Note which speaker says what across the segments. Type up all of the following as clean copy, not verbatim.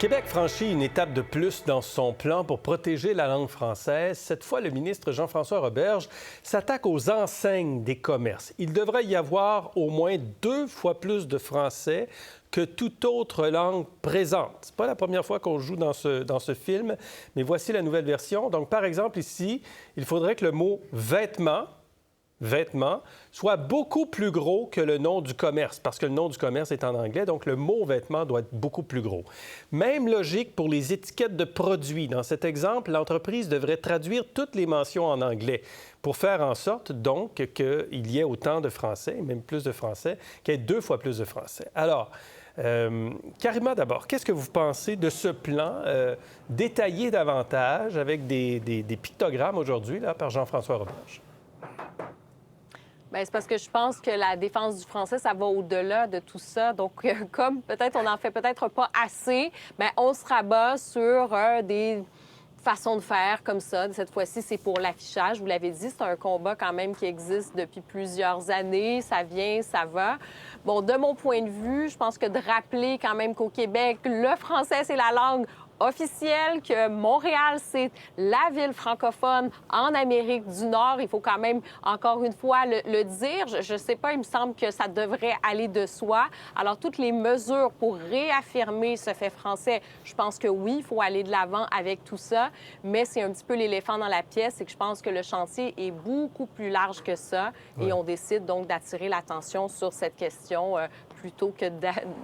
Speaker 1: Québec franchit une étape de plus dans son plan pour protéger la langue française. Cette fois, le ministre Jean-François Roberge s'attaque aux enseignes des commerces. Il devrait y avoir au moins 2 fois plus de français que toute autre langue présente. C'est pas la première fois qu'on joue dans ce film, mais voici la nouvelle version. Donc, par exemple, ici, il faudrait que le mot « vêtements » soit beaucoup plus gros que le nom du commerce, parce que le nom du commerce est en anglais, donc le mot vêtements doit être beaucoup plus gros. Même logique pour les étiquettes de produits. Dans cet exemple, l'entreprise devrait traduire toutes les mentions en anglais pour faire en sorte, donc, qu'il y ait autant de Français, même plus de Français, qu'il y ait 2 fois plus de Français. Alors, Karima, d'abord, qu'est-ce que vous pensez de ce plan détaillé davantage avec des pictogrammes aujourd'hui là, par Jean-François Roberge?
Speaker 2: Bien, c'est parce que je pense que la défense du français, ça va au-delà de tout ça. Donc, comme peut-être on n'en fait peut-être pas assez, bien, on se rabat sur des façons de faire comme ça. Cette fois-ci, c'est pour l'affichage. Vous l'avez dit, c'est un combat quand même qui existe depuis plusieurs années. Ça vient, ça va. Bon, de mon point de vue, je pense que de rappeler quand même qu'au Québec, le français, c'est la langue officielle, que Montréal, c'est la ville francophone en Amérique du Nord. Il faut quand même, encore une fois, le dire. Je ne sais pas, il me semble que ça devrait aller de soi. Alors, toutes les mesures pour réaffirmer ce fait français, je pense que oui, il faut aller de l'avant avec tout ça, mais c'est un petit peu l'éléphant dans la pièce, c'est que je pense que le chantier est beaucoup plus large que ça et on décide donc d'attirer l'attention sur cette question plutôt que,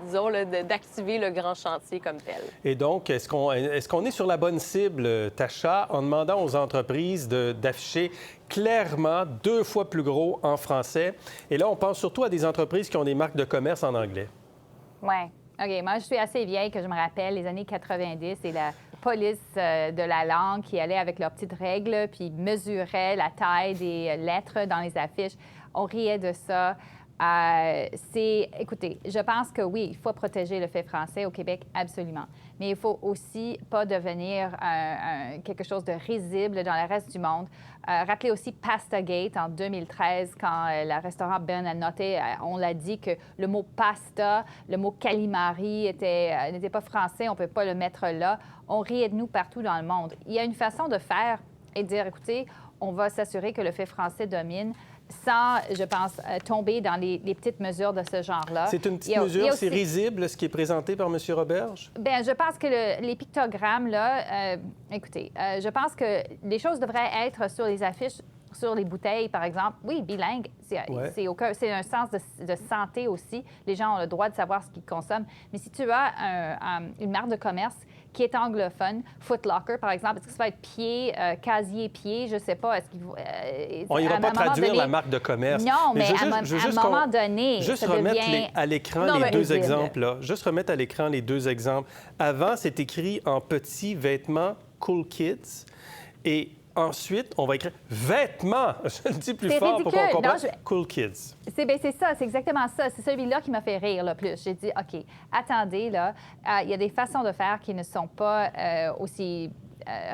Speaker 2: disons, d'activer le grand chantier comme tel.
Speaker 1: Et donc, est-ce qu'on est sur la bonne cible, Tacha, en demandant aux entreprises d'afficher clairement 2 fois plus gros en français? Et là, on pense surtout à des entreprises qui ont des marques de commerce en anglais.
Speaker 3: Oui. OK. Moi, je suis assez vieille que je me rappelle les années 90 et la police de la langue qui allait avec leurs petites règles puis mesurait la taille des lettres dans les affiches. On riait de ça. Écoutez, je pense que oui, il faut protéger le fait français au Québec, absolument. Mais il faut aussi pas devenir quelque chose de risible dans le reste du monde. Rappelez aussi Pastagate en 2013, quand le restaurant Ben a noté, on l'a dit que le mot pasta, le mot calimari n'était pas français, on ne peut pas le mettre là. On riait de nous partout dans le monde. Il y a une façon de faire et de dire, écoutez, on va s'assurer que le fait français domine, sans, je pense, tomber dans les petites mesures de ce genre-là.
Speaker 1: C'est une petite mesure, c'est risible, ce qui est présenté par M. Roberge?
Speaker 3: Bien, je pense que les pictogrammes, là, écoutez, je pense que les choses devraient être sur les affiches, sur les bouteilles, par exemple. Oui, bilingue, c'est un sens de santé aussi. Les gens ont le droit de savoir ce qu'ils consomment. Mais si tu as une marque de commerce qui est anglophone, Foot Locker, par exemple, est-ce que ça va être pied, casier pied, je ne sais pas.
Speaker 1: On n'ira pas traduire la marque de commerce.
Speaker 3: Non, mais à un moment donné,
Speaker 1: juste
Speaker 3: ça
Speaker 1: remettre
Speaker 3: devient...
Speaker 1: à l'écran les 2 exemples. Là. Juste remettre à l'écran les 2 exemples. Avant, c'est écrit en petits vêtements Cool Kids. Et ensuite, on va écrire « vêtements ». Je le dis plus fort pour qu'on comprenne. Cool Kids.
Speaker 3: C'est ça, c'est exactement ça. C'est celui-là qui m'a fait rire le plus. J'ai dit, OK, attendez, là, il y a des façons de faire qui ne sont pas aussi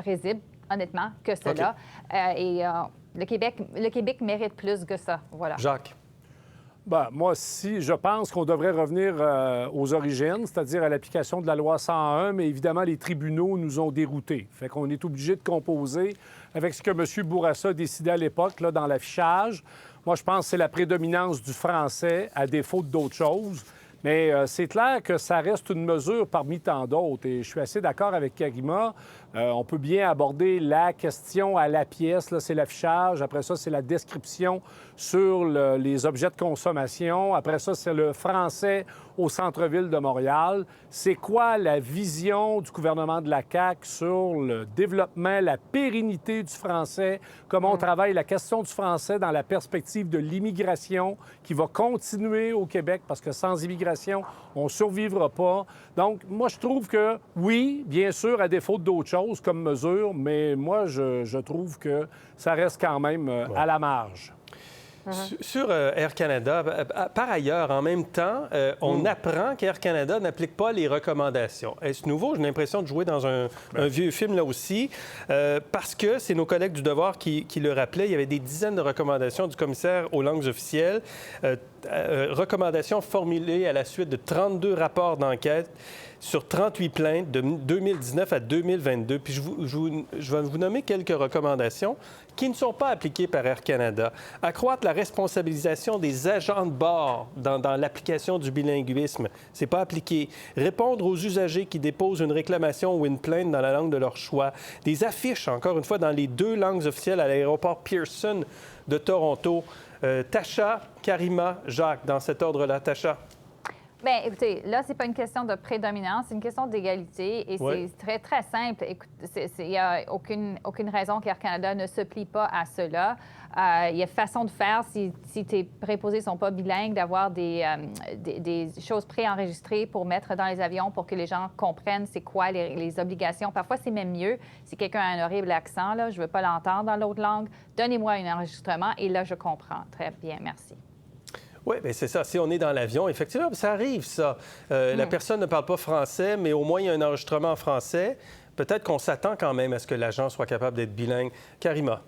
Speaker 3: risibles, honnêtement, que cela. Okay. Le Québec mérite plus que ça. Voilà.
Speaker 1: Jacques.
Speaker 4: Bien, moi, je pense qu'on devrait revenir aux origines, c'est-à-dire à l'application de la loi 101, mais évidemment, les tribunaux nous ont déroutés. Fait qu'on est obligé de composer avec ce que M. Bourassa décidait à l'époque, là, dans l'affichage. Moi, je pense que c'est la prédominance du français à défaut d'autres choses. Mais c'est clair que ça reste une mesure parmi tant d'autres. Et je suis assez d'accord avec Karima. On peut bien aborder la question à la pièce. Là, c'est l'affichage. Après ça, c'est la description sur les objets de consommation. Après ça, c'est le français au centre-ville de Montréal. C'est quoi la vision du gouvernement de la CAQ sur le développement, la pérennité du français, comment on travaille la question du français dans la perspective de l'immigration qui va continuer au Québec parce que sans immigration, on ne survivra pas. Donc, moi, je trouve que, oui, bien sûr, à défaut d'autres choses comme mesure, mais moi, je trouve que ça reste quand même à la marge.
Speaker 1: Sur Air Canada, par ailleurs, en même temps, on apprend qu'Air Canada n'applique pas les recommandations. Est-ce nouveau? J'ai l'impression de jouer dans un vieux film là aussi, parce que c'est nos collègues du Devoir qui le rappelaient. Il y avait des dizaines de recommandations du commissaire aux langues officielles. recommandations formulées à la suite de 32 rapports d'enquête sur 38 plaintes de 2019 à 2022. Puis je vais vous nommer quelques recommandations qui ne sont pas appliquées par Air Canada. Accroître la responsabilisation des agents de bord dans l'application du bilinguisme. C'est pas appliqué. Répondre aux usagers qui déposent une réclamation ou une plainte dans la langue de leur choix. Des affiches, encore une fois, dans les 2 langues officielles à l'aéroport Pearson de Toronto. Tasha, Karima, Jacques, dans cet ordre-là. Tasha.
Speaker 3: Bien, écoutez, là, c'est pas une question de prédominance, c'est une question d'égalité et c'est très, très simple. Il n'y a aucune raison qu'Air Canada ne se plie pas à cela. Il y a façon de faire, si tes préposés ne sont pas bilingues, d'avoir des choses préenregistrées pour mettre dans les avions pour que les gens comprennent c'est quoi les obligations. Parfois, c'est même mieux si quelqu'un a un horrible accent, là, je ne veux pas l'entendre dans l'autre langue. Donnez-moi un enregistrement et là, je comprends. Très bien, merci.
Speaker 1: Oui, bien c'est ça. Si on est dans l'avion, effectivement, ça arrive, ça. La personne ne parle pas français, mais au moins il y a un enregistrement en français. Peut-être qu'on s'attend quand même à ce que l'agent soit capable d'être bilingue. Karima.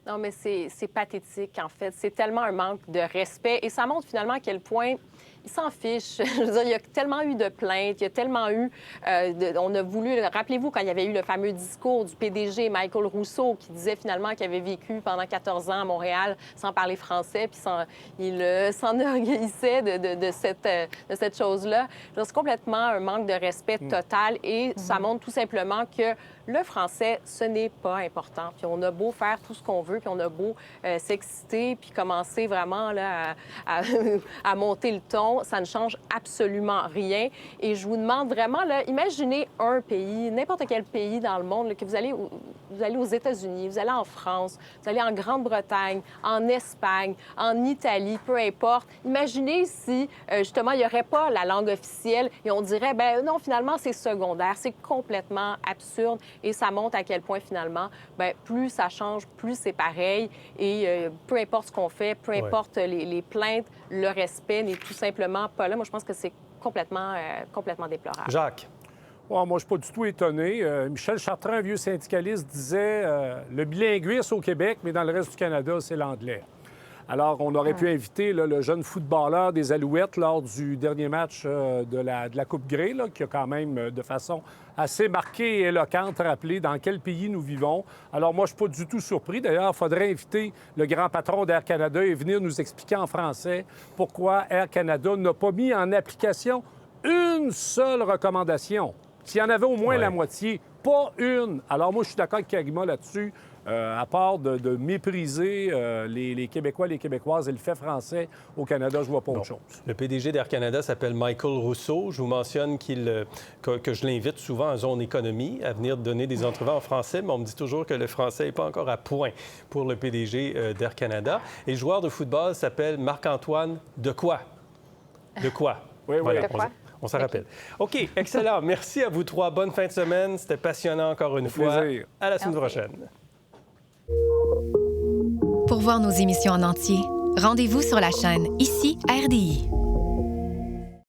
Speaker 2: Non, mais c'est pathétique, en fait. C'est tellement un manque de respect. Et ça montre finalement à quel point ils s'en fichent. Je veux dire, il y a tellement eu de plaintes, il y a tellement eu... on a voulu... Rappelez-vous quand il y avait eu le fameux discours du PDG Michael Rousseau qui disait finalement qu'il avait vécu pendant 14 ans à Montréal sans parler français, puis il s'enorgueillissait de cette chose-là. C'est complètement un manque de respect total et ça montre tout simplement que le français, ce n'est pas important. Puis on a beau faire tout ce qu'on veut, puis on a beau s'exciter, puis commencer vraiment là, à monter le ton, ça ne change absolument rien. Et je vous demande vraiment, là, imaginez un pays, n'importe quel pays dans le monde, là, que vous allez aux États-Unis, vous allez en France, vous allez en Grande-Bretagne, en Espagne, en Italie, peu importe. Imaginez si, justement, il n'y aurait pas la langue officielle et on dirait, ben non, finalement, c'est secondaire. C'est complètement absurde. Et ça montre à quel point, finalement, bien, plus ça change, plus c'est pareil. Et peu importe ce qu'on fait, peu importe les plaintes, le respect n'est tout simplement pas là. Moi, je pense que c'est complètement déplorable.
Speaker 1: Jacques.
Speaker 4: Moi, je ne suis pas du tout étonné. Michel Chartrand, un vieux syndicaliste, disait le bilinguisme au Québec, mais dans le reste du Canada, c'est l'anglais. Alors, on aurait pu inviter là, le jeune footballeur des Alouettes lors du dernier match de la Coupe Grey, là, qui a quand même, de façon assez marquée et éloquente, rappelé dans quel pays nous vivons. Alors, moi, je ne suis pas du tout surpris. D'ailleurs, il faudrait inviter le grand patron d'Air Canada et venir nous expliquer en français pourquoi Air Canada n'a pas mis en application une seule recommandation. S'il y en avait au moins la moitié, pas une. Alors, moi, je suis d'accord avec Karima là-dessus. À part de mépriser les Québécois, les Québécoises et le fait français au Canada, je vois pas autre chose.
Speaker 1: Le PDG d'Air Canada s'appelle Michael Rousseau. Je vous mentionne que je l'invite souvent en zone économie à venir donner des entrevues en français, mais on me dit toujours que le français n'est pas encore à point pour le PDG d'Air Canada. Et le joueur de football s'appelle Marc-Antoine Dequoy. Dequoy.
Speaker 4: Oui,
Speaker 1: voilà,
Speaker 3: Dequoy.
Speaker 1: on s'en rappelle. OK, excellent. Merci à vous trois. Bonne fin de semaine. C'était passionnant encore une fois.
Speaker 4: Plaisir.
Speaker 1: À la semaine prochaine.
Speaker 5: Pour voir nos émissions en entier, rendez-vous sur la chaîne Ici RDI.